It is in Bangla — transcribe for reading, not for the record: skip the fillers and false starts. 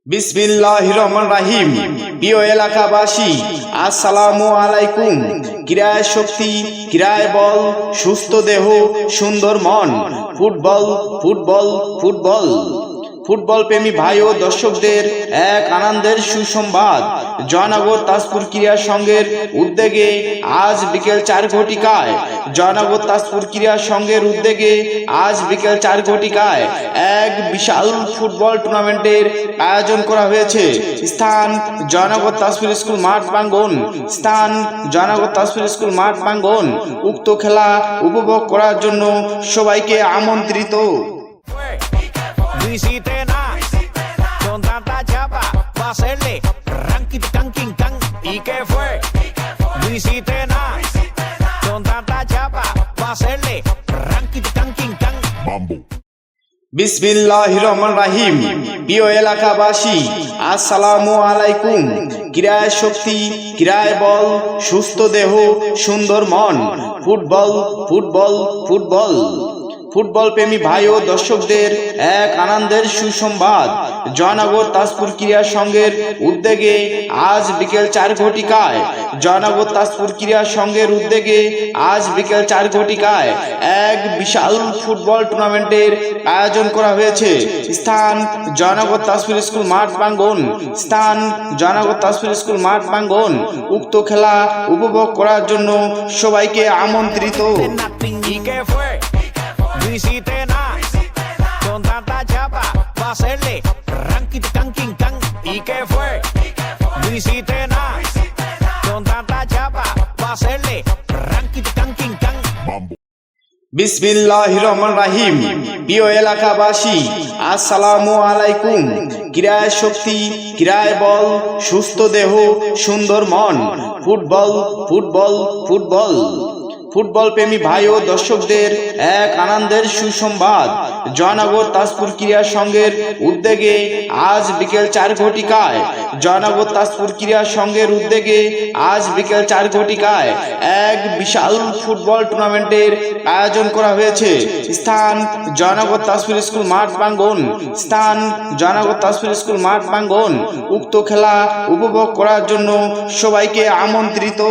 বিসমিল্লাহির রহমানির রহিম। প্রিয় এলাকাবাসী, আসসালামু আলাইকুম। ক্রীড়ায় শক্তি, ক্রীড়ায় বল, সুস্থ দেহ, সুন্দর মন। ফুটবল ফুটবল ফুটবল ফুটবল প্রেমী ভাই ও দর্শকদের এক আনন্দের সুসংবাদ। জয়নগর তাজপুর ক্রীড়া সংঘের উদ্যোগে আজ বিকেল 4 ঘটিকায় জয়নগর তাজপুর ক্রীড়া সংঘের উদ্যোগে আজ বিকেল 4 ঘটিকায় এক বিশাল ফুটবল টুর্নামেন্টের আয়োজন করা হয়েছে। স্থান জয়নগর তাজপুর স্কুল মাঠ প্রাঙ্গণ। স্থান জয়নগর তাজপুর স্কুল মাঠ প্রাঙ্গণ। উক্ত খেলা উপভোগ করার জন্য সবাইকে আমন্ত্রিত। Con tanta chapa va a hacerle ranking tanking can y qué fue no hiciste nada con tanta chapa va a hacerle ranking tanking can bambo। বিসমিল্লাহির রহমানির রহিম। প্রিয় এলাকাবাসী, আসসালামু আলাইকুম। ক্রীড়ায় শক্তি, ক্রীড়ায় বল, সুস্থ দেহ, সুন্দর মন। ফুটবল ফুটবল ফুটবল ফুটবল প্রেমী ভাই ও দর্শকদের এক আনন্দের সুসংবাদ। জয়নগর তাজপুর ক্রীড়া সংঘের উদ্যোগে আজ বিকেল 4 ঘটিকায় জয়নগর তাজপুর ক্রীড়া সংঘের উদ্যোগে আজ বিকেল 4 ঘটিকায় এক বিশাল ফুটবল টুর্নামেন্টের আয়োজন করা হয়েছে। স্থান জয়নগর তাজপুর স্কুল মাঠ প্রাঙ্গণ। স্থান জয়নগর তাজপুর স্কুল মাঠ প্রাঙ্গণ। উক্ত খেলা উপভোগ করার জন্য সবাইকে আমন্ত্রিত। No hiciste nada con tanta chapa va a hacerle ranking tanking can y qué fue no hiciste nada con tanta chapa va a hacerle ranking tanking can bambo। বিসমিল্লাহির রহমানির রহিম। প্রিয় এলাকাবাসী, আসসালামু আলাইকুম। ক্রীড়ায় শক্তি, ক্রীড়ায় বল, সুস্থ দেহ, সুন্দর মন। ফুটবল ফুটবল ফুটবল ফুটবল প্রেমী ভাই ও দর্শকদের এক আনন্দের সুসংবাদ। জয়নগর তাজপুর ক্রীড়া সংঘের উদ্যোগে আজ বিকেল 4 ঘটিকায় জয়নগর তাজপুর ক্রীড়া সংঘের উদ্যোগে আজ বিকেল 4 ঘটিকায় এক বিশাল ফুটবল টুর্নামেন্টের আয়োজন করা হয়েছে। স্থান জয়নগর তাজপুর স্কুল মাঠ প্রাঙ্গণ। স্থান জয়নগর তাজপুর স্কুল মাঠ প্রাঙ্গণ। উক্ত খেলা উপভোগ করার জন্য সবাইকে আমন্ত্রিত।